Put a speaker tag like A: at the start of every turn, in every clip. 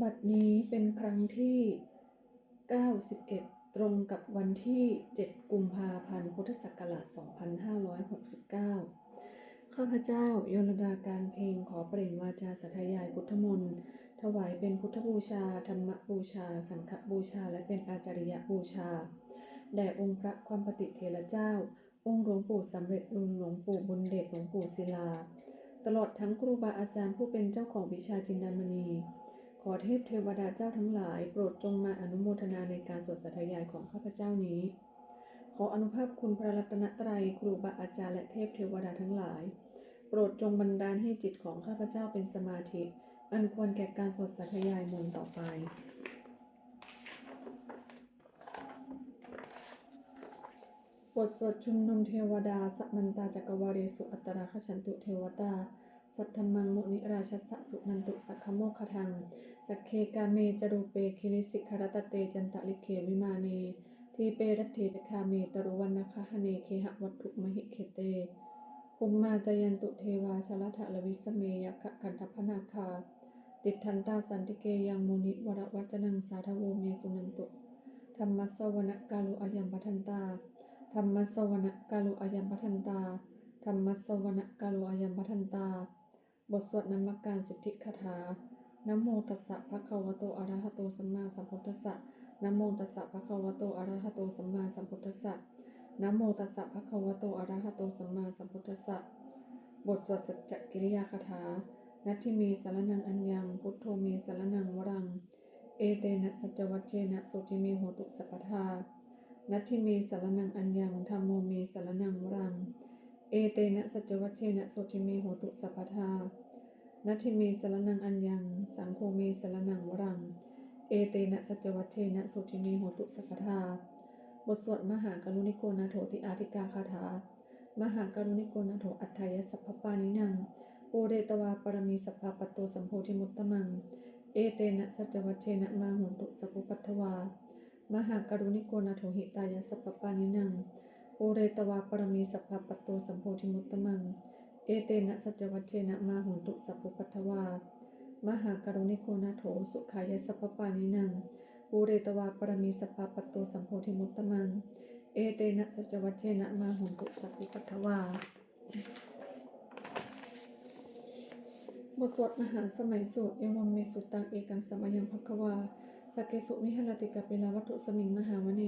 A: บัดนี้เป็นครั้งที่91ตรงกับวันที่7กุมภาพันธ์พุทธศักราช2569ข้าพเจ้าโยลดาการเพลงขอเปล่งวาจาสาธยายพุทธมนต์ถวายเป็นพุทธบูชาธรรมบูชาสังฆบูชาและเป็นอาจาริยบูชาแด่องค์พระความปฏิเถรเจ้าองค์หลวงปู่สำเร็จรุ่นหลวงปู่บุญเดชหลวงปู่ศิลาตลอดทั้งครูบาอาจารย์ผู้เป็นเจ้าของวิชาจินดามณีขอเทพเทวดาเจ้าทั้งหลายโปรดจงมาอนุโมทนาในการสวดสาธยายของข้าพเจ้านี้ขออนุภาพคุณพระรัตนตรัยครูบาอาจารย์และเทพเทวดาทั้งหลายโปรดจงบันดาลให้จิตของข้าพเจ้าเป็นสมาธิอันควรแก่การสวดสาธยายมนต์ต่อไปบทสวดชุมนุมเทวดาสัมมันตาจักรวาเรสุอัตตราคชันตุเทวตาสัทธมังมุนิราชสะสุนันตุสักขโมคทังสักเคกาเมจรูเปคิริสิกขรตเตจันตะลิเขวิมาเนทีเปรัตเถจคาเมตรุวันนคหเนเคหวัตถุมหิเคเตภุมมาจยันตุเทวาชลทะลวิสเมยะกันทพนาคาติทันตาสันติเกยังมุนิวรวัจนังสาธโวเมสุนันตุธรรมสวนะกาลุอายัมปทันตาธรรมสวนะกาลุอายัมปทันตาธรรมสวนะกาลุอายัมปทันตาบทสวดนมักการสิทธิคาถานะโมตัสสะภะคะวะโตอะระหะโตสัมมาสัมพุทธัสสะนะโมตัสสะภะคะวะโตอะระหะโตสัมมาสัมพุทธัสสะนะโมตัสสะภะคะวะโตอะระหะโตสัมมาสัมพุทธัสสะบทสวดสัจจกิริยาคาถานัตถิเมสรณังอัญญังพุทโธเมสรณังวรังเอเตนะสัจจวัชเชนะโสติเมโหตุสัพพทานัตถิเมสรณังอัญญังธัมโมเมสรณังวรังเอเตนะสัจจวัชเชนะโสติเมโหตุสัพพทานัตถิเมสรณังอัญญังสังโฆเมสรณังวรังเอเตนะสัจจวัชเชนะโสติเมโหตุสัพพทาบทสวดมหากรุณิโกนาโถติอาธิกาคาถามหากรุณิโกนาโถอัฏฐายสัพพปานินังปูเรตวาปรมีสัพพะปัตโตสัมโพธิมุตตมังเอเตนะสัจจวัชเชนะมาหุนตุสัพพุปัทถวามหากรุณิโกนาโถหิตายสัพพปานินังปูเรตวาปรมีสัพพะปัตโตสัมโพธิมุตตมังเอเตนะสัจจวัชเชนะมาหุนตุสัพพุปัทถวามหากรุณิโกนาโถสุขายสัพพปานินังปูเรตวาปรมีสัพพะปัตโตสัมโพธิมุตตมังเอเตนะสัจจวัชเชนะมาหุนตุสัพพุปัทถวาบทสวดมหาสมัยสูตรเอวังเมสุตังเอกังสมัยังภควาสักเกสุวิหรติกะเปลาวัตถุสมิงมหาวเน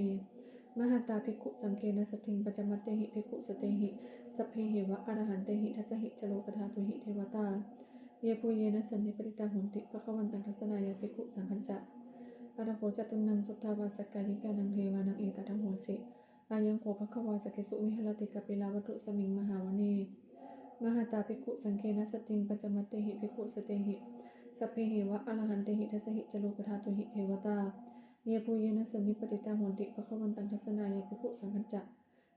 A: มหาตาภิกขุสังเกนะสทิงปัจจมัตเตหิภิกขุสเตหิสัพเพหิวะอรหันเตหิทัสหิจโลกธาตุหิเทวตาเยปุเยนะสันนิปริตาหุนติภควันตังทัสนายาภิกขุสังคัญจะอรโภจตุนังสุทธาวาสกายิกานังเทวานังเอตทังโหสิอายังโขภควาสักเกสุวิหรติกะเปลาวัตถุสมิงมหาวเนมหาตาภิกขุสังเกนะสติงปัจจมัตเตหิภิกขุสเตหิสัพเพหิวะอรหันเตหิทัสหิจโลกธาตุหิเทวตาเยปุเยนะสันนิปติตาโหติภควันตังทัสนายาภิกขุสังคัญจะ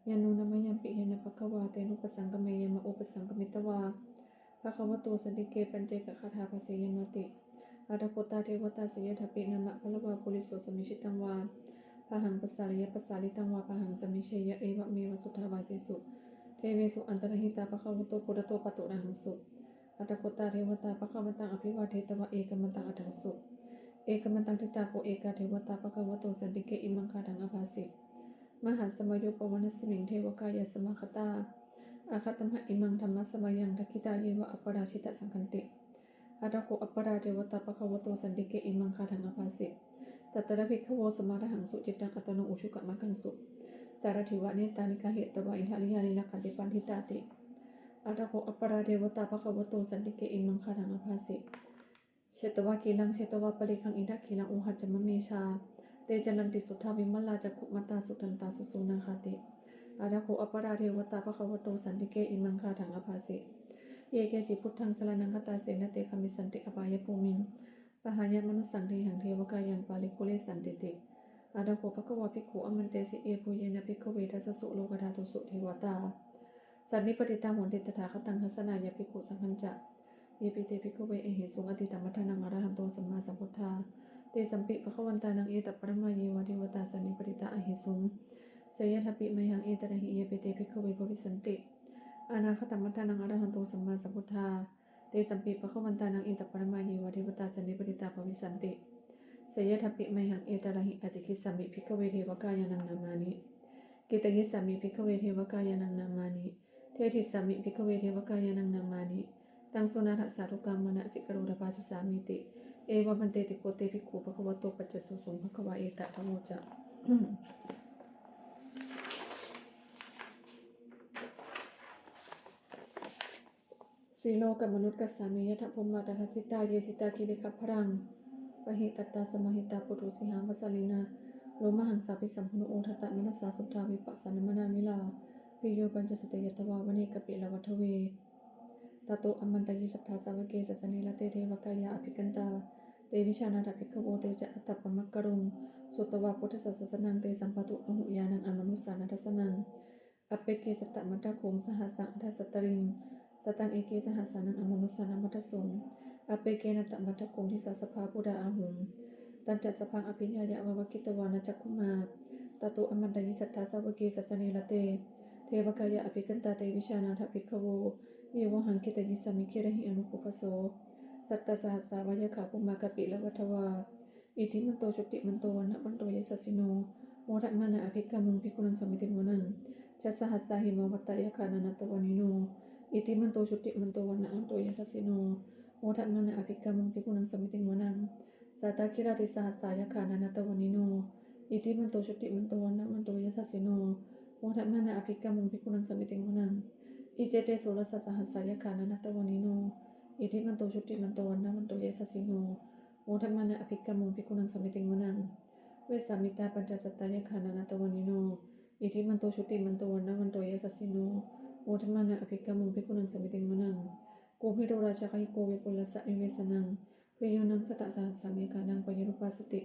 A: ยานุนามยัมปิเยนะภควาเตนุปสังกเมยมะอุปสังกมิตวาภควโตสันติเกปัญเจกคาถาภาเสยมติอาตโปตาเทวตาสยทัปปินามะพลวาปุริโสสมิชิตังวาพหังปัสสาริยปัสสาลิตังวาพหังสมิเชยะเอวะเมวสุทธาวาเสสุเทเวสุอันตรหิตาภควโตปุระโตปตุระหังสุอัตโปตาเทวตาภควตังอภิวาเทตวะเอกมันตังอัตถสุเอกมันตังทิตาโกเอกาเทวตาภควโตสันติเกอิมังคาดังอภาสิมหัสมโยปวนัสมิงเทวกายสมาคตาอาคตมะอิมังธรรมสมัยังทักขิตาเยวะอัปปราชิตสังคันติอาตโกอัปปราเทวตาภควโตสันติเกอิมังคาดังอภาสิตัตตระภิกขโวสมาทหังสุจิตังอัตโนอุชุกะมังคังสุจารถิวะเนตานิกาเหตวะอินทาริยานิลักขันติปันทิตาติอาตโกอัปปราเทวตาภควโตสันติเกอิมังคาดังอภาสิเชตวะกีลังเชตวะปริคังอินทคีลังอุหัจจมเมชาเตจันลันติสุทธาวิมัลลาจักขุมัตตาสุตันตาสุสุนาคาติอาตโกอัปปราเทวตาภควโตสันติเกอิมังคาดังอภาสิเยเกจิพุทธังสรณังคตาเสนเตคามิสันติอปายภูมิงปหายมนุสังเทหังเทวกายังปาลิกุเลสันติติอาตโกภควภิกขุอมันเตสิเอปุเยนะภิกขเวทัสสุโลกธาตุสุเทวตาสันนิปติตาโหติตถาคตังทัสนายาภิกขุสังคัญจะเยปิเตภิกขเวเอหิสุงอติตัมมัทธานังอรหันโตสัมมาสัมพุทธาเตสัมปิภควันตานังเอตปรมาเยวะเทวตาสันนิปติตาอหิสุงเสยทัปปิมยังเอตระหิเยปิเตภิกขเวภวิสันติอนาคตัมมัทธานังอรหันโตสัมมาสัมพุทธา เตสัมปิภควันตานังเอตปรมาเยวะเทวตาสันนิปติตาภวิสันติเสยทัพปิไมหังเอตระหิอาจิคิสามิภิกขเวเทวกายานังนามานิกิตยิสามิภิกขเวเทวกายานังนามานิเทถิสามิภิกขเวเทวกายานังนามานิตังสุนาทะสาธุกรรมนะสิกโรดภาสิสามิติเอวะมันเตติโกเตภิกขุภควโตปัจจสุสงภควาเอตะธโมจะสีโลกับมนุษย์กัสสามียถะพมมาตทัสสิตาเยสิตาคิริคัพพรังปหิตัตตาสมหิตาปุถุสิหังวสลินาโลมหังสาปิสัมพุโนโอทัตตะมนัสสาสุทธาวิปัสสนมนามิลาปิโยปัญจสติยตวาวเนกปิลวัฏเวตโตอมันตยิสัทธาสาวเกสสเนลเตเทวกายาอภิกันตาเตวิชานาถภิกขโวเตจะอัตตปมักกรุงสุตวาพุทธสัสสนังเตสัมปตุอหุยานังอมนุสสานัทสนังอเปเกสัตตมัตตะโคมสหัสสังอัทสัตตริงสตังเอเกสหัสสานังอมนุสสานัมัทสงอเปเกนัตตมัตตะโคงทิสาสภาปุดาอาหุงตันจัสพังอภิญญายะววกิตวานะจักขุมาตโตอมันตยิสัทธาสาวเกสสเนลเตเทวกายาอภิกันตาเตวิชานาถภิกขโวเยวหังกิตยิสามิเคระหิอนุปุปโสสัตตสหัสสาวายขาปุมากปิละวัฏวาอิทิมันโตชุติมันโตวนะมันโตยสัสสิโนโมทัมมานะอภิกามุงภิกขุนังสมิติโมนังจัสสหัสสาหิโมวัตตยคานานัตตวานิโนอิติมันโตชุติมันโตวนะมันโตยสัสสิโนโมทัมมานะอภิกามุงภิกขุนังสมิติโมนังสัตตคิราติสหัสสายคานานัตตวานิโนอิติมันโตชุติมันโตวนะมันโตยสัสสิโนโมทัมมานะอภิกามุงภิกขุนังสมิติโมนังอิเจเตโสรสสหัสสายคานานัตตวานิโนอิทิมันโตชุติมันโตวนะมันโตยสัสสิโนโมทัมมานะอภิกามุงภิกขุนังสมิติโมนังเวสามิตาปัญจสัตตายคานานัตตวานิโนอิทิมันโตชุติมันโตวนะมันโตยสัสสิโนโมทัมมานะอภิกามุงภิกขุนังสมิติโมนังโกภิโรราชกหิโกเวปุลสะนิเวสนังเวโยนังสตะสหัสสังเยกานังปยรุปัสสติ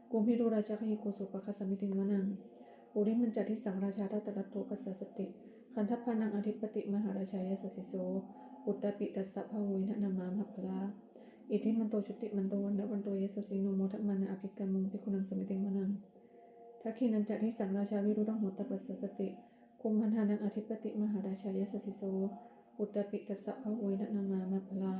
A: โกภิโรราชกหิโกสุปะคสมิติโมนังปุริมันจัตถิสังราชาทัตตะโตปัสสสติขันธพานังอธิปติมหาราชายสัสสิโสอุตตปิตัสสะภะโวยนะนามามัพพลาอิทิมันโตชุติมันโตวันนะวันโตยสัสสิโนโมทัมมานะอภิกามุงภิกขุนังสมิติโมนังทักขินันจัตถิสังราชาวิรุดังโหตปัสสสติคุมพันธานังอธิปติมหาราชายสัสสิโสอุตตปิตัสสะภะโวยนะนามามัพพลา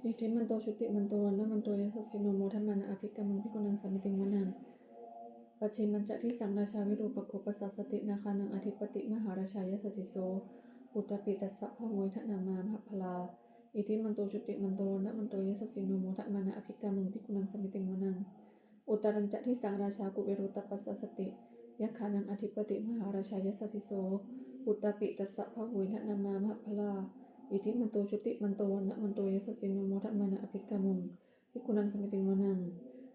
A: อิทิมันโตชุติมันโตวันนะมันโตยสัสสิโนโมทัมมานะอภิกามุงภิกขุนังสมิติโมนังปัจฉิมันจะที่สังราชาวิรูปโกปัสสสตินาคานังอธิปติมหาราชายสัสสิโสอุตตปิตัสสะภะโวยทนามามัพพลาอิทิมันโตชุติมันโตนะมันโตยสัสสิโนโมทัมมานะอภิกามุงภิกขุนังสมิติโมนังอุตตรัญจะที่สังราชากุเวโรตปัสสสติยัคขานังอธิปติมหาราชายสัสสิโสอุตตปิตัสสะภะโวยทนามามัพพลาอิทิมันโตชุติมันโตนะมันโตยสัสสิโนโมทัมมานะอภิกามุงภิกขุนังสมิติโมนัง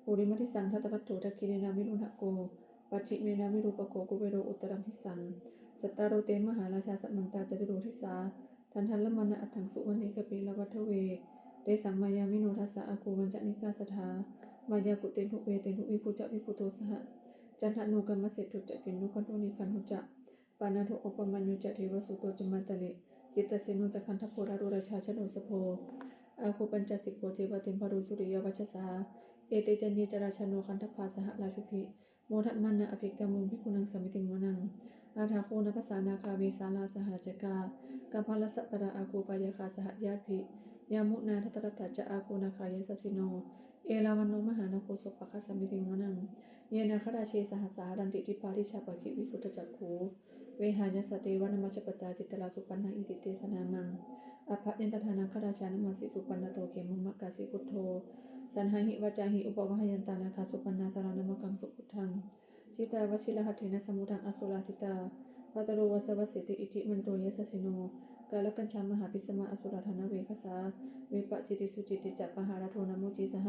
A: ปุริมัติสังทัตตะโตทักขิเนนาวิรุณโกปัจฉิเมนาวิรูปโกกุเวโรอุตตรังทิสังจัตตารโรเตมหาราชาสัมมันตาจตุโรทิสาทันทัลละมนะอัตถังสุวรรณิกปิลวัฏเวเตสังมายามิโนทัสสะอากูวันจนิกาสถามายากุเตนุเวเตนุวิภูจะวิภูโตสหจันทนุกรรมเสถุจะกินนุคันโทนิคันหุจะปานาโทอุปมัญญุจะเทวสุโตจมันตะเลจิตตเสนุจะคันทโพรารุราชาชโนสโพอาคูปัญจสิกโกเจวติมพารุสุริยวัชสาเอเตจันเยจราชโนคันทภาสหราชุภิโมทัมมานะอภิกามุงภิกขุนังสมิติโมนังอาทาโคนภาษานาคาวีสาลาสหราชกากัมพลสัตตระอากูปายาคาสหญาภิยามุนาทัตตระตัจจะอากูนาคายสัสสิโนเอลาวันโนมหานาโคสุปะคสมิติโมนังเยนาคราเชสหัสสารันติทิปาริชาปกิวิสุทธจักขูเวหายสเตวนามัชปตาจิตตลาสุปันนาอิติเตสนามังอภยันตธานาคราชานมัสสิสุปันนโตเขมุมมะกาสิพุทโธสันหหิวจาหิอุปวหยันตานาคาสุปันนาสารนมกังสุพุทธังชิตาวชิลหัตเถนะสมุทังอสุราสิตาภัตโรวสวัสสิติอิทิมันโตยสัสสิโนกาลกัญชามหาปิสมาอสุราธนาเวคสาเวปจิติสุจิติจัปปหารโทนโมจิสห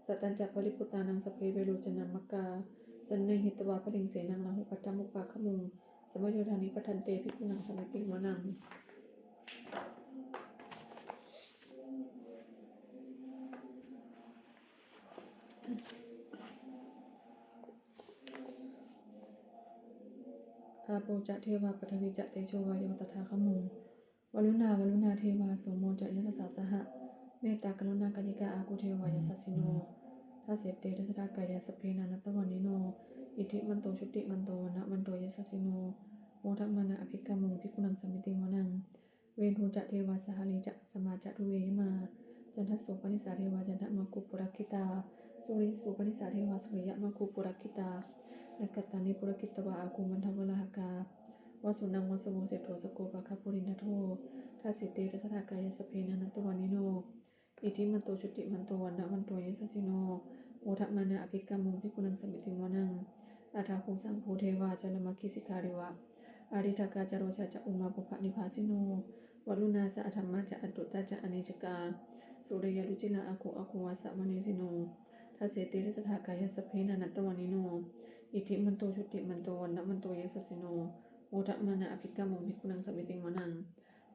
A: สัตตัญจัปปริปุตตานังสเพเวโรจนัมมกาสันเนหิตวาปลิงเสนังลาหุปัตตมุปปาขมุงสมโยธานิปทันเตภิกขุนังสมิติโมนังอาโปจะเทวาปฐวิจะเตโชวายโยตถาคมุงวรุณาวรุณาเทวาโสโมจะยัสสาสหะเมตตากรุณากนิกาอากุเทวายสัสสิโนทัสเสเตทัสสะกายสเพนานัตตวานิโนอิทิมันโตชุติมันโตนะมันโตยสัสสิโน โมทัมมานะอภิกรรมุงภิกขุนังสมิติงวนังเวนทูจะเทวาสหลีจะสมาจะทุเวยมาจันทโสปนิสาเทวาจันทมากุปุรคิตาสุริสุปนิสาเทวาสุริยมากุปุรคิตานักกัตตานิปุรคิตวะอากุมันทวลหกาวสุนังวสโมเสโทสโกปะคปุรินโททัสสิเตทัสทากายสเพนันตวันิโนอิทิมันโตชุติมันโตวันนะมันโตเยสสิโนโอทัมมานะอภิกรรมุงภิกขุนังสมิติงวนังอาทาคุสังโพเทวาจารมคิสิการิวะอาริทากาจโรชาจะอุมาปุพนิภาสิโนวัลุนาสะธรรมะจะอตุตตะจะอเนจกาสุริยลุจิลาอาคุอาคุวาสะมณีสิโนทัสเสติทัสทากายสเพนันตวันิโนอิทิมันโตชุติมันโตวันนะมันโตเยสสิโนโอทัมมานะอภิกรรมุงภิกขุนังสมิติงวนัง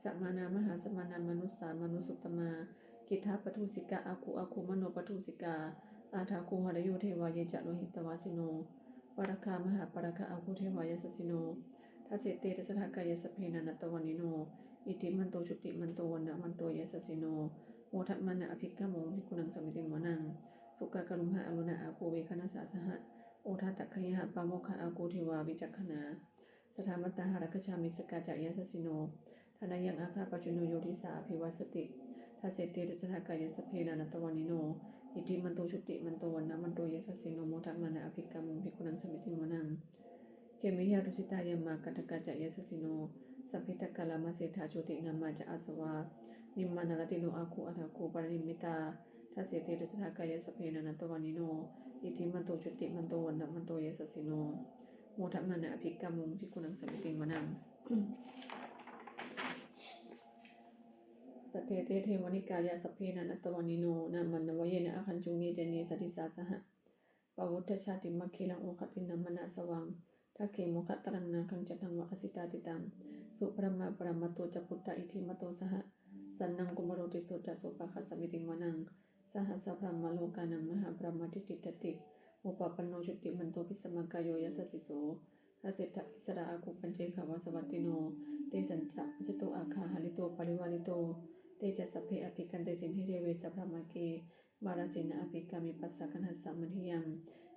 A: สัมมานามหาสัมมานามนุสสามนุสุตตมากิทาปทุสิกาอาคุมโนปทุสิกาอาทาคุหรโยเทวายจะโลหิตวาสิโนปรคามหาปรคอาคุเทวายสสิโนทัสเสเตทัสทากายสเพนันตวันิโนอิติมันโตชุติมันโตวันนะมันโตเยสสิโนโมทัมมานะอภิกรรมุงภิกขุนังสมิติงวนังสุกากรุมหะอรุณะอาคูเวคณสาสหะโอทัตตะขยหะปาโมคะอาคูเทวาวิจักขณาสถามัตตาหารักชามิสกาจายสสิโนธนายังอาคาปัจจุโนโยทิสาภิวัสติทัสเสเตทัสทากายสเพนันตวันิโนอิติมันโตชุติมันโตวันนะมันโตเยสสิโนโมทัมมานะอภิกรรมุงภิกขุนังสมิติงวนังเขมิยาตุสิตายามากัตกาจายสสิโนสัพพิตกาลามาเสถาโชตินามาจะอาสวานิมมานารติโนอาคูอัฏฐาคูปรินิมิตาทัสเสเตทัสทากายสเพนันตวันิโนอิติมันโตชุติมันโตวันนะมันโตเยสสิโนโมทัมมานะอภิกรรมุงภิกขุนังสมิติงวนังสเตเตเทวนิกายาสเพนันตวันิโนนามันนวเยนะอคันจุงเยเจเนสติสาสหะปวุฒชาติมัคคิลังโอคตินัมมนะสวังทักเขโมคตรังนาคังจัตังวะอสิตาติตังสุปรมาปรมัตโตจัพุตตะอิทิมโตสหะสันนังกุมโรติโสจัสโสปะคัสสมิติงวนังสหัสสะพรหมโลกานังมหาพรหมทิฏฐิตติอุปปันโนชุติมันโตภิสมกายโยยัสสสิโสทัสเสตะอิสระอากุปัญเจขาวาสวัตติโนเตสัญจะจโตอาคาหาลิโตปริวาลิโตเตจะสัพเพอภิกันเตสินทิเรเวสัพพมเกมาราสินะอภิกามิปัสสะคันหัสสะมัทิยัง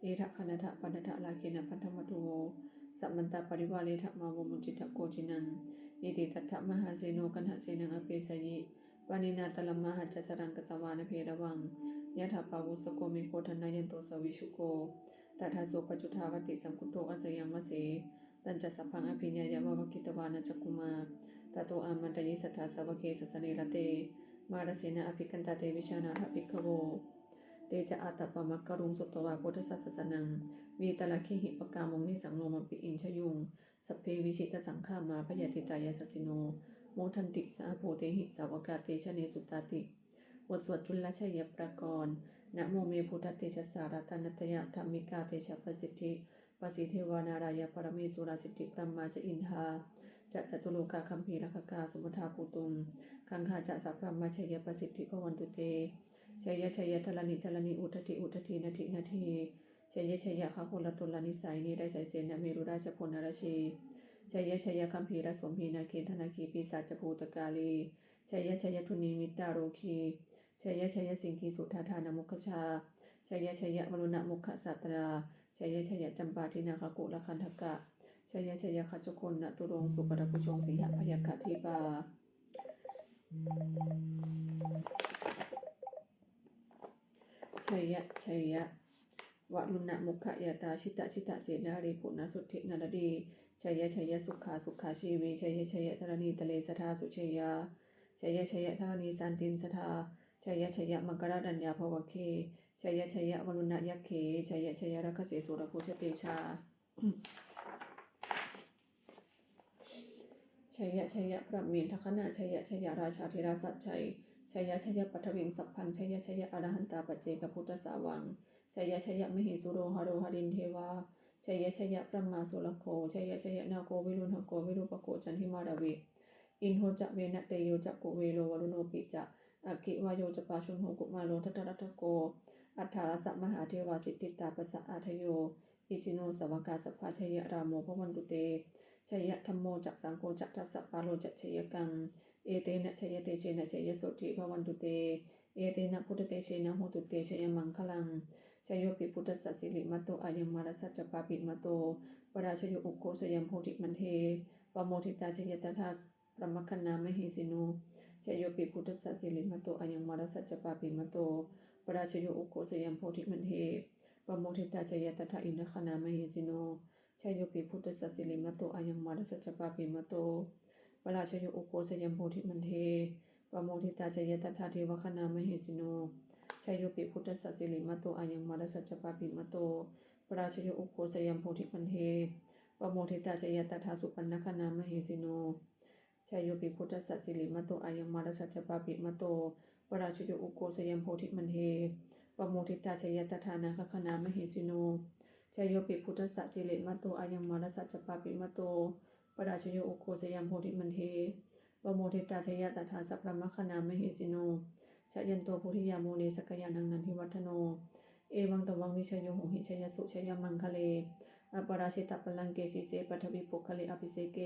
A: เอทะคณทะปันทะลาเกนะพันธมัตุโวสัมมันตาปริวาเลทะมาวมุจิตะโกจินังอิติตัทธะมหาเสโนกันหะเสนังอเปสยิปานินาตลมหะจัสรังกตวานเพระวังยะถาปาวุสโกเมโกธนายันโตสวิชุโกตถาโสปัจจุทาวติสัมพุทโธอสยังวเสตัญจสัพพังอภิญญายะวะกิตวานะจักกุมาตโตอามันตยิสัทธาสวะเกสสเนระเตมารเสนะอภิกันตาเตวิชานาถภิกขโวเตจะอาตปะมักกรุงสุตตวาพุทธสัสสนังวีตละเคหิปกามงนิสังโนมปิอินชยุงสัพเพวิชิตสังฆามาพยาติตายาสสิโนโมทันติสาโพเตหิสาวกาเตชะเนสุตตาติวสวดจุลชัยประกรณ์นะโมเมพุทธเตชะสารตนัตยะธรรมิกาเตชะปสิทธิปสิเทวานารายปรเมสุราสิทธิปรมาจะอินทาจะจตุโลกาคัมภีรคกาสมุทาภูตุงคังคาจะสัพพมชัยปสิทธิภวันตุเตชัยชัยทลนิอุทธินาทีชัยชัยข้าคนละตุลนิสัยนี้ได้ใส่เสนาเมรุราชพลนราชีชัยคัมภีรสมพีนาเกธนาคีปีศาจภูตกาลีชัยทุนีมิตาโรคีชัยสิงคีสุธาธานมุขชาชัยวรุณมุขสัตราชัยจำปาทินาคกุลคันทกะชัยขจคนนตุรงสุปรปุชงสิหพยคทีปาชัยวรุณมุขยตาชิตะเสนารีปุณสุทธินรดีชัยสุขาชีวีชัยธรณีตะเลสทาสุชัยาชัยธรณีสันตินสทาชัยมังกรดัญญาภวเคชัยวรุณยักเขชัยรักเสสุรภูชเตชาชัยพระมีนทคณะชัยราชาธิราสัจชัยปัทวิงสัพพังชัยอรหันตาปัจเจกพุทธสาวังชัยมหิสุโรหโรหรินเทวาชัยพระมาสุลโคชัยนาโกวิรุณหโกวิรูปโกจันทิมาดาวิอินโหจะเวนะเตโยจะโกเวโลวรุโนปิจะอากิวายโยจะปาชุนโหกุมาโลทัตตรัตโกอัฏฐารสมหาเทวาสิทธิตาปัสสะอาทโยอิสิโนสวากาสัพพชัยรามโมภวันตุเตชัยธรรมโมจักสังโฆจักทัสสะปาโลจักชัยกังเอเตนะชัยเตเชนะชัยโสติภวันตุเตเอเตนะพุทธเตเชนะโหตุเตชัยมังคลังชัยโยปิพุทธสัสสิริมัตโตอายังมารัสสัจจปาปิมัตโตปราชโยอุโกสยามโพธิมันเท ปโมทิตาชยตถาปรมคณามหิสิโนชยโยปิพุทธสัสสิลิมโตอายังมารสัจจปาปิมโตปราชโยอุโคสยัมโพธิมันเทปโมทิตาชยตถาอินทคณามหิสิโนชยโยปิพุทธสัสสิลิมโตอายังมารสัจจปาปิมโตปราชโยอุโคสยัมโพธิมันเทปโมทิตาชยตถาเทวคณามหิสิโนชยโยปิพุทธสัสสิลิมโตอายังมารสัจจปาปิมโตปราชโยอุโคสยัมโพธิมันเทปโมทิตาชยตถาสุปันนคณามหิสิโนชยโยปิพุทธสัสสิลิมโตอายังมารสัจจปาปิมโตปราชโยอุโคสยัมโพธิมันเทปโมทิตาชยตถานาคคณามหิสิโนชยโยปิพุทธสัสสิลิมโตอายังมารสัจจปาปิมโตปราชโยอุโคสยัมโพธิมันเทปโมทิตาชยตถาสัพพมคณามหิสิโนชยันโตโพธิยาโมเนสกยานังนันทิวัฒโนเอวังตวังวิชยโยหงหิชยสุชยมังคะเลอปราชิตปลังเกสีเสปัทวิปุคะเลอภิเสเก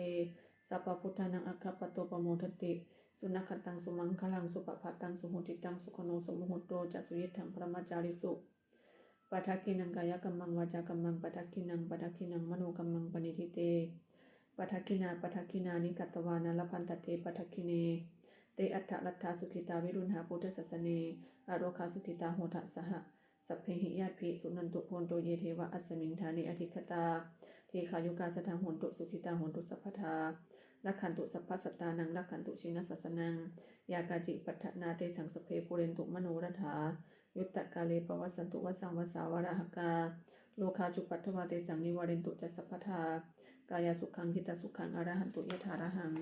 A: สัพพพุทธานังอัคคปโตปโมทติสุนัขตังสุมังคลังสุปภัตตังสุโหติตังสุขโนสมุหโตจัสุยิทังพระมจาริสุปัทกินังกายกัมมังวาจากัมมังปัทกินังมโนกัมมังปณิทิเตปัทกินานิกัตตวานาลพันตเตปัทกิเนเตอัฏฐรัตถาสุขิตาวิรุณหาพุทธสัสเนอโรคาสุขิตาโหทะสหสัพเพหิญาติภิสุนันตุโพนโตเยเทวะอัสสมิงธานิอธิคตาเทขายุกาสทังโหนตุสุขิตาโหนตุสัพพทาลักขันตุสัพพสัตตานังลักขันตุชินสัสนังยากาจิปัฏฐนาเตสังสเพปุเรนตุมโนรถายุตตะกาเลปวัสสันตุวสังวสาวราหกาโลคาจุปัฏฐวาเตสังนิวาเรนตุจัสสัพพทากายสุขังจิตสุขังอรหันตุยถาระหัง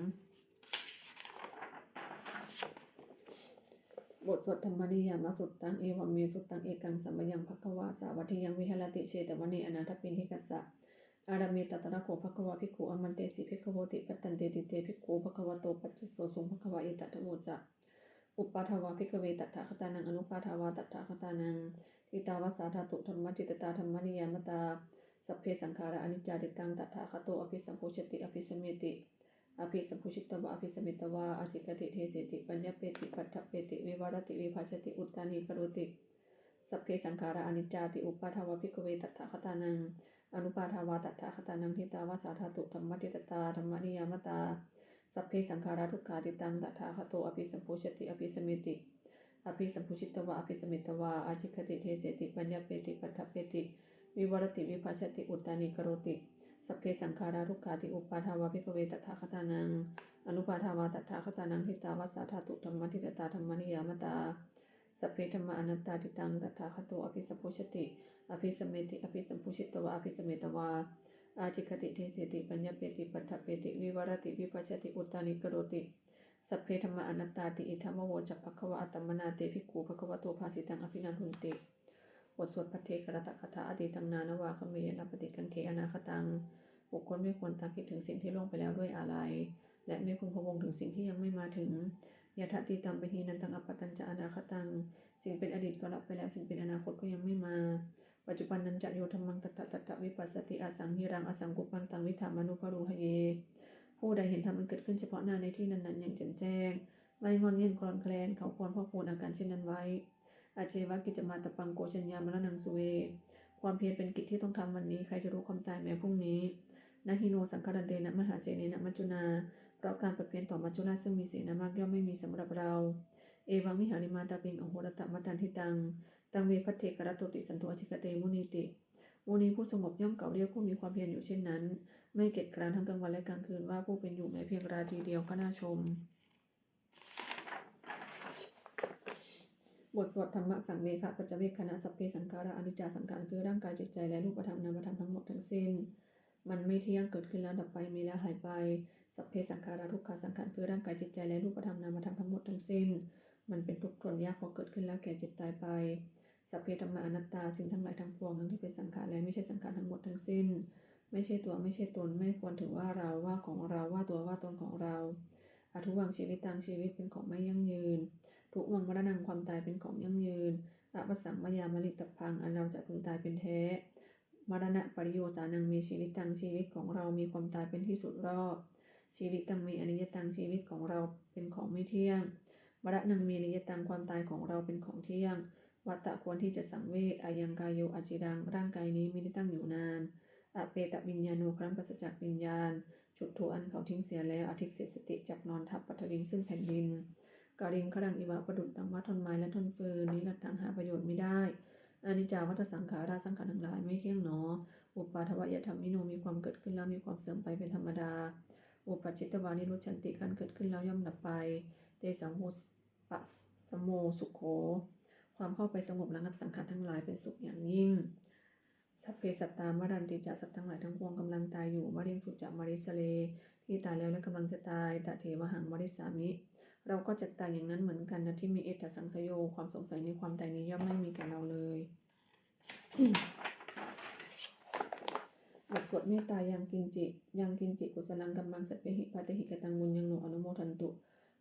A: บทสวดธรรมนิยามสุตตังเอวัมเมสุตตังเอกังสัมมยังภควาสาวัติยังวิหารติเชตวเนอนาถปินทิกัสสะอารามิตตระโขภควาภิกขุอมันเตสิภิกขโวติปัตตันเตติเตภิกขุภควโตปัจจโสสุงภควาเอตถะโมจะอุปปาทวาภิกขเวตถาคตานังอนุปาทวาตถาคตานังทิตาวสาธาตุธรรมจิตตาธรรมนิยามตาสัพเพสังขาราอนิจจาติตังตถาคโตอภิสัมโพชติอภิสเมติอภิสัมพุชิตวะอภิสมิตวะอจิกติเทเสติปัญญเปติปัฏฐเปติวิวารติวิภัชติอุตตานิกโรติสัพเพสังขาราอนิจจาติอุปปาทวะภิกขเวตถาคตานังอนุปาทวาตถาคตานังทิตาวสาธาตุธรรมติตตาธรรมนิยามตาสัพเพสังขาราทุกขาติตังตถาคโตอภิสัมโพชติอภิสมิติอภิสัมพุชิตวะอภิสมิตวะอจิกติเทเสติปัญญเปติปัฏฐเปติวิวารติวิภัชติอุตตานิกโรติสัพเพสังขาราทุกขาติอุปปาทวะภิกขเวตถาคตานังอนุปาทวาตถาคตานังทิตาวสาธาตุธรรมติตตาธรรมนิยามตาสัพเพธรรมอนัตตาติตังตถาคโตอภิสัมโพชติอภิสเมติอภิสัมพุชิตวะอภิสมิตวะอาจิคติเทเสติปัญญเปติปัฏฐเปติวิวารติวิภัชติอุตตานิกโรติสัพเพธรรมอนัตตาติอิทัมโวจักภควะอัตตมนาเตภิกขุภควโตภาสิตังอภินันทุนติบทสวดพระเทกรตคาถาอดีตังนานวาคเมยนะปฏิกังเขอนาคตังบุคคลไม่ควรตามคิดถึงสิ่งที่ล่วงไปแล้วด้วยอาลัยและไม่พึงพะวงถึงสิ่งที่ยังไม่มาถึงยะถะติตัมปะหีนันตังอปปตัญจะอนาคตังสิ่งเป็นอดีตก็ละไปแล้วสิ่งเป็นอนาคตก็ยังไม่มาปัจจุบันนันจะโยธรรมังตถะวิปัสสติอสังหิรังอสังกุปปันตังวิธามนุภรูหเยผู้ใดเห็นธรรมมันเกิดขึ้นเฉพาะหน้าในที่นั้นๆอย่างแจ่มแจ้งไม่งอนเงียนกรอนแคลนเขาควรพอกพูนอาการเช่นนั้นไว้อาเจวะกิจมาตปังโกชัญญามรณังสุเวความเพียรเป็นกิจที่ต้องทำวันนี้ใครจะรู้ความตายแม้พรุ่งนี้นะฮิโนสังคารันเตนะมหาเสเนนะมัจจุนาเพราะการปรับเปลี่ยนต่อมัจจุราชซึ่งมีเสนามากย่อมไม่มีสำหรับเราเอวังวิหาริมาตาเปิงอโหรตมัตตันทิตังตังเวพัทเทกรตุติสันโตอจิกเตมุนีติมุนีผู้สงบย่อมเก่าเรียกผู้มีความเพียรอยู่เช่นนั้นไม่เกียจคร้านทั้งกลางวันและกลางคืนว่าผู้เป็นอยู่แม้เพียงราตรีเดียวก็น่าชมบทสวดธรรมะสังเวคะปัจจเวคขณะสัพเพสังขาราอนิจจสังขารคือร่างกายจิตใจและรูปธรรมนามธรรมทั้งหมดทั้งสิ้นมันไม่เที่ยงเกิดขึ้นแล้วดับไปมีแล้วหายไปสัพเพสังขาราทุกขาสังขารคือร่างกายจิตใจและรูปธรรมนามธรรมทั้งหมดทั้งสิ้นมันเป็นทุกข์ทนยากพอเกิดขึ้นแล้วแก่เจ็บตายไปสัพเพธัมมาอนัตตาสิ่งทั้งหลายทั้งปวงทั้งที่เป็นสังขารและไม่ใช่สังขารทั้งหมดทั้งสิ้นไม่ใช่ตัวไม่ใช่ตนไม่ควรถือว่าเราว่าของเราว่าตัวว่าตนของเราอทุวังชีวิตตังชีวิตเป็นของไม่ยั่งยืนทุกวังมรณะความตายเป็นของยั่งยืนอวสังมยามลิตพังอันเราจะพึงตายเป็นแท้มรณะปริโยสานังมีชีวิตตังชีวิตของเรามีความตายเป็นที่สุดรอบชีวิตตังมีอนิจจตังชีวิตของเราเป็นของไม่เที่ยงมรณะมีอนิจจตังความตายของเราเป็นของเที่ยงวัตตะควรที่จะสังเวชอายังกายโยอจิรังร่างกายนี้ไม่ได้ตั้งอยู่นานอเปตวิญญาณูครั้นปราศจากวิญญาณ ฉุดถูอันเขาทิ้งเสียแล้วอาทิตย์เสียสติจับนอนทับปัทวิงซึ่งแผ่นดินกาลิงขดังอิวะประดุจดังว่าท่อนไม้และท่อนฟืนนี้หลักฐานหาประโยชน์ไม่ได้อนิจจาวัฏสังขาราสังขารทั้งหลายไม่เที่ยงหนออุปาทวะยธรรมมิโนมีความเกิดขึ้นแล้วมีความเสื่อมไปเป็นธรรมดาอุปจิตตวานิรุชันติการเกิดขึ้นแล้วย่อมดับไปเตสังโหปะสโมสุโขความเข้าไปสงบระงับสังขารทั้งหลายเป็นสุขอย่างยิ่งสัพเพสัตตามวรันติจะสัตว์ทั้งหลายทั้งปวงกำลังตายอยู่มริงสุจะมริสเลที่ตายแล้วและกำลังจะตายตะเทวหังมริสามิเราก็จะตายอย่างนั้นเหมือนกันนะที่มีเอตสังสโยความสงสัยในความตายนี้ย่อมไม่มีแก่เราเลยบทสวดเมตตายังกินจิกุศลังกัมมังสัพเพหิปาติหิกตังบุญยังโนอนุโมทันตุ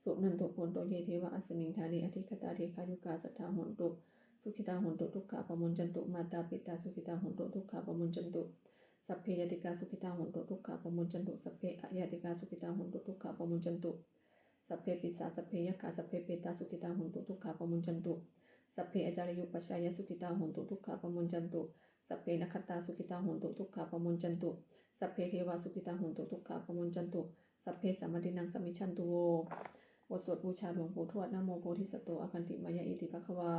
A: สุนันตุโพนโตเยเทวะอัสมิงธานีอธิคตาเทคายุกาสัทธาโหนตุสุขิตาโหนตุทุกขะปะมุญจันตุมาตาปิตาสุขิตาโหนตุทุกขะปะมุญจันตุสัพเพยติกาสุขิตาโหนตุทุกขะปะมุญจันตุสัพเพอะยติกาสุขิตาโหนตุทุกขะปะมุญจันตุสัพเพปิสาสัพเพยกะสัพเพเปตาสุขิตาโหนตุทุกขะปะมุญจันตุสัพเพอจารยุปชายสุขิตาโหนตุทุกขะปะมุญจันตุสัพเพนคตาสุขิตาโหนตุทุกขะปะมุญจันตุสัพเพเทวาสุขิตาโหนตุทุกขะปะมุญจันตุสัพเพสัมมตินังสมิชันตุโวบทสวดบูชาหลวงปู่ทวดนะโมโพธิสัตโตอคันติมายะอิติภควา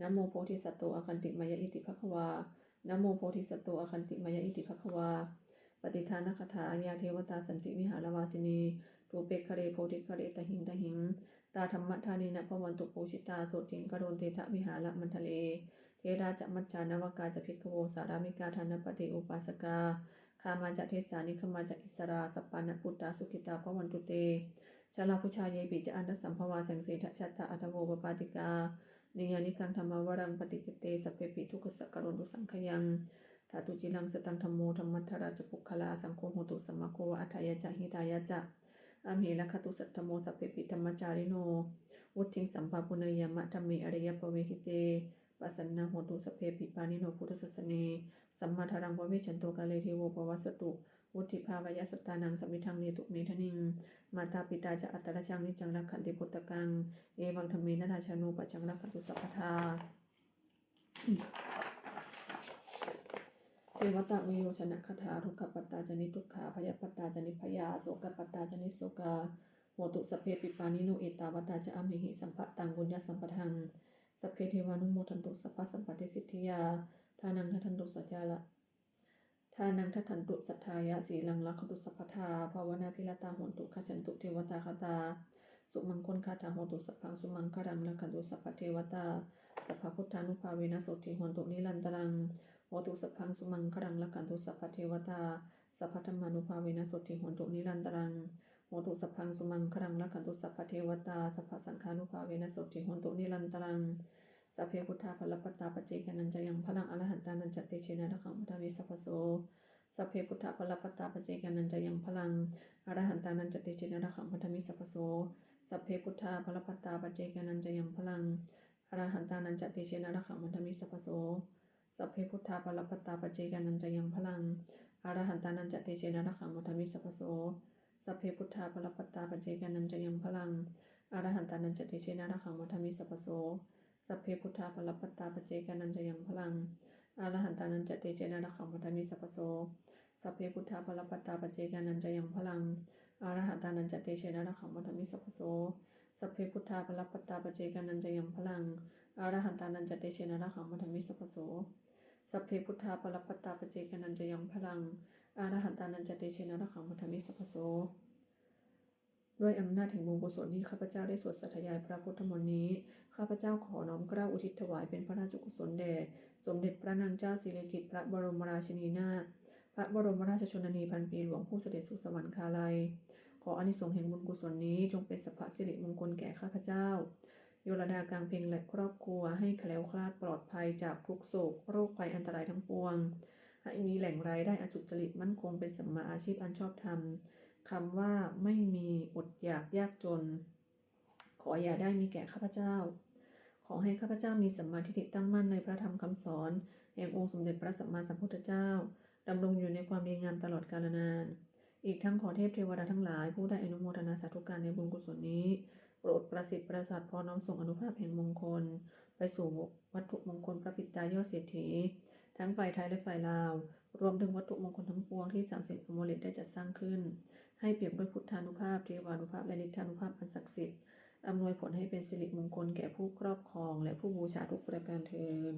A: นะโมโพธิสัตโตอคันติมายะอิติภควานะโมโพธิสัตโตอคันติมายะอิติภควาปฏิทานคถาญาเทวตาสันติวิหารวาสินีรูเปกคะเรโพธิคะเรตหิงตาธรรมธานีนะพวันตุปูชิตาโสติงกโรนเตทะวิหารมันทะเลเทราจะมัจจานวกาจะพิกโวสารามิกาธานปฏิอุปาสกาคามาจะเทสานิคมาจะอิสราสัปปานะพุทธาสุขิตาพวันตุเตชาลาพุชาเยปิจะอันตสัมภวาแสงเสทชัตตาอัตโวปปาติกานิยานิกังธรรมวรังปฏิจิตเตสัพเพปิทุกขสักกรณตุสังขยังธาตุจิลังสตังธรรมโมธรรมัทธราชปุคลาสังโฆโหตุสัมมาโกอัฏฐายจะหิตายจะอเมละคตุสัตธโมสัพเพปิธรรมจาริโนวุฒิงสัมภาปุเนยมะธรรมิอริยปเวทิเตปัสสนาโหตุสัพเพปิปานิโนพุทธสัสเนสัมมาทารังวเวชันโตกาเลเทโวปวัสสตุวุฒิภาวายสตานังสมิทังเนตุเมทนิงมาตาปิตาจะอัตตรชังนิจังรักขันติพุตตกังเอวังธรรมินาราชานุปัจจังรักขันตุสัพพทาเทวตาวิโยชนะคาถาทุกขปัตตาจนิทุกขาพยปัตตาจนิพยาโสกปัตตาจนิโสกาโหตุสัพเพปิปานิโนเอตาวตาจะอเมหิสัมปะตังบุญญาสัมปทังสัพเพเทวานุโมทันตุสัพพะสัมปติสิทธิยาทานังทันตุสัจจาละทานังทันตุสัทธายะสีลังลักขตุสัพพทาภาวนาพิรตาโหตุขจันตุเทวตาคตาสุมังคลคาถาโหตุสัพพังสุมังคารังลักขตุสัพพเทวตาสัพพพุทธานุภาเวนะโสติโหตุนิรันตรังโหตุสัพพังสุมังครังลักขันตุสัพพเทวตาสัพพธรรมานุภาเวนะโสติโหตุนิรันตรังโหตุสัพพังสุมังครังลักขันตุสัพพเทวตาสัพพสังฆานุภาเวนะโสติโหตุนิรันตรังสัพเพพุทธาภลปัตตาปเจกนันจะยังพลังอรหันตานันจเตเชนะระขังพุทธาวิสัพพโสสัพเพพุทธาภลปัตตาปเจกนันจะยังพลังอรหันตานันจเตเชนะระขังพุทธาวิสัพพโสสัพเพพุทธาภลปัตตาปเจกนันจะยังพลังอรหันตานันจเตเชนะระขังพุทธาวิสัพพโสสัพเพพุทธาภลปัตตาปเจกนันจะยังพลังอรหันตานันจเตเชนะระขังพุทธาวิสัพพโสสัพเพพุทธาภลปัตตาปเจกนันจะยังพลังอรหันตานันจเตเชนะระขังพุทธาวิสัพพโสสัพเพพุทธาภลปัตตาปเจกนันจะยังพลังอรหันตานันจเตเชนะระขังพุทธาวิสัพพโสสัพเพพุทธาภลปัตตาปเจกนันจะยังพลังอรหันตานันจเตเชนะระขังพุทธาวิสัพพโสสัพเพพุทธาภลปัตตาปเจกนันจะยังพลังอรหันตานันจเตเชนะระขังพุทธาวิสัพพโสสัพเพพุทธาภลปัตตาปเจกนันจะยังพลังอรหันตานันจเตเชนะระขังพุทธาวิสัพพโสด้วยอำนาจแห่งบุญกุศลที่ข้าพเจ้าได้สวดสัตยายพระพุทธมนต์นี้ข้าพเจ้าขอน้อมเกล้าอุทิศถวายเป็นพระราชกุศลแด่สมเด็จพระนางเจ้าสิริกิติ์พระบรมราชินีนาถพระบรมราชชนนีพันปีหลวงผู้เสด็จสู่สวรรคาลัยขออานิสงส์แห่งบุญกุศลนี้จงเป็นสัพพสิริมงคลแก่ข้าพเจ้าโยลดากลางเพ็งและครอบครัวให้แคล้วคลาดปลอดภัยจากทุกโศกโรคภัยอันตรายทั้งปวงให้มีแหล่งรายได้อันสุจริตมั่นคงเป็นสัมมาอาชีพอันชอบธรรมคำว่าไม่มีอดอยากยากจนขออย่าได้มีแก่ข้าพเจ้าขอให้ข้าพเจ้ามีสัมมาทิฏฐิตั้งมั่นในพระธรรมคำสอนแห่งองค์สมเด็จพระสัมมาสัมพุทธเจ้าดำรงอยู่ในความดีงามตลอดกาลนานอีกทั้งขอเทพเทวดาทั้งหลายผู้ได้อนุโมทนาสาธุการในบุญกุศลนี้โปรดประสิทธิ์ประสาทพอน้อมส่งอนุภาพแห่งมงคลไปสู่วัตถุมงคลพระปิตายอดเศรษฐีทั้งฝ่ายไทยและฝ่ายลาวรวมถึงวัตถุมงคลทั้งปวงที่30อโมเลตได้จัดสร้างขึ้น ให้เปี่ยมด้วยพุทธานุภาพเทวานุภาพและฤทธานุภาพอันศักดิ์สิทธิ์อำนวยผลให้เป็นสิริมงคลแก่ผู้ครอบครองและผู้บูชาทุกประการเทอญ